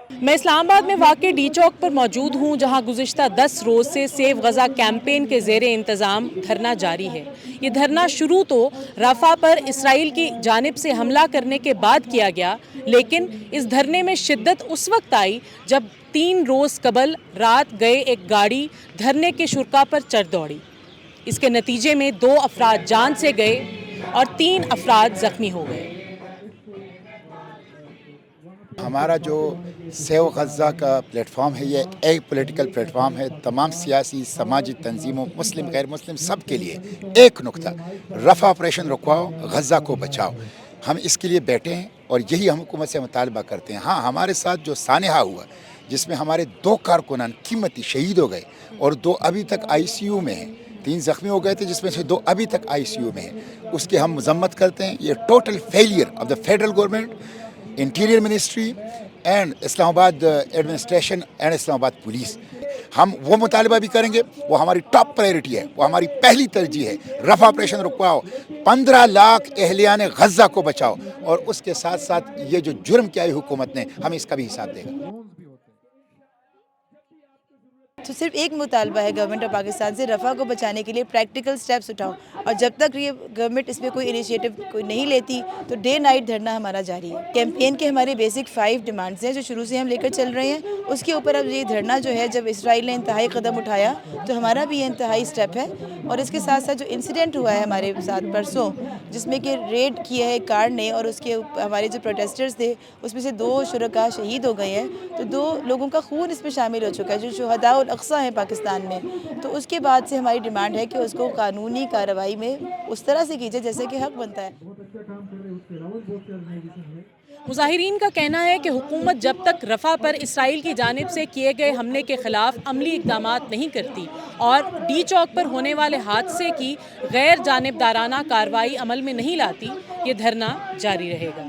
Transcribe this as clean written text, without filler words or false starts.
میں اسلام آباد میں واقع ڈی چوک پر موجود ہوں، جہاں گزشتہ 10 روز سے سیو غزہ کیمپین کے زیر انتظام دھرنا جاری ہے۔ یہ دھرنا شروع تو رفح پر اسرائیل کی جانب سے حملہ کرنے کے بعد کیا گیا، لیکن اس دھرنے میں شدت اس وقت آئی جب 3 روز قبل رات گئے ایک گاڑی دھرنے کے شرکاء پر چڑھ دوڑی۔ اس کے نتیجے میں 2 افراد جان سے گئے اور 3 افراد زخمی ہو گئے۔ ہمارا جو سیو غزہ کا پلیٹ فارم ہے، یہ ایک پولیٹیکل پلیٹ فارم ہے، تمام سیاسی سماجی تنظیموں، مسلم غیر مسلم سب کے لیے ایک نقطہ: رفح آپریشن رکواؤ، غزہ کو بچاؤ۔ ہم اس کے لیے بیٹھے ہیں اور یہی ہم حکومت سے مطالبہ کرتے ہیں۔ ہاں، ہمارے ساتھ جو سانحہ ہوا، جس میں ہمارے 2 کارکنان قیمتی شہید ہو گئے اور 2 ابھی تک آئی سی یو میں ہیں، 3 زخمی ہو گئے تھے جس میں سے 2 ابھی تک آئی سی یو میں ہیں، اس کی ہم مذمت کرتے ہیں۔ یہ total failure of the federal government, interior ministry and Islamabad administration and اسلام آباد پولیس۔ ہم وہ مطالبہ بھی کریں گے، وہ ہماری ٹاپ پرائیورٹی ہے، وہ ہماری پہلی ترجیح ہے۔ رفح آپریشن رکواؤ، 15 لاکھ اہلیان غزہ کو بچاؤ، اور اس کے ساتھ ساتھ یہ جو جرم کیا ہے حکومت نے، ہم اس کا بھی حساب دیں گے۔ تو صرف ایک مطالبہ ہے گورنمنٹ آف پاکستان سے، رفح کو بچانے کے لیے پریکٹیکل سٹیپس اٹھاؤ، اور جب تک یہ گورنمنٹ اس میں کوئی انیشیٹو کوئی نہیں لیتی تو ڈے نائٹ دھرنا ہمارا جاری ہے۔ کیمپین کے ہمارے بیسک 5 ڈیمانڈز ہیں جو شروع سے ہم لے کر چل رہے ہیں، اس کے اوپر اب یہ دھرنا جو ہے، جب اسرائیل نے انتہائی قدم اٹھایا تو ہمارا بھی یہ انتہائی سٹیپ ہے۔ اور اس کے ساتھ ساتھ جو انسیڈنٹ ہوا ہے ہمارے ساتھ پرسوں، جس میں کہ ریڈ کیا ہے کار نے، اور اس کے ہمارے جو پروٹیسٹرز تھے اس میں سے 2 شرکاء شہید ہو گئے ہیں، تو 2 لوگوں کا خون اس میں شامل ہو چکا ہے جو شہداء الاقصیٰ ہیں پاکستان میں۔ تو اس کے بعد سے ہماری ڈیمانڈ ہے کہ اس کو قانونی کارروائی میں اس طرح سے کیجیے جیسے کہ حق بنتا ہے۔ مظاہرین کا کہنا ہے کہ حکومت جب تک رفح پر اسرائیل کی جانب سے کیے گئے حملے کے خلاف عملی اقدامات نہیں کرتی اور ڈی چوک پر ہونے والے حادثے کی غیر جانبدارانہ کارروائی عمل میں نہیں لاتی، یہ دھرنا جاری رہے گا۔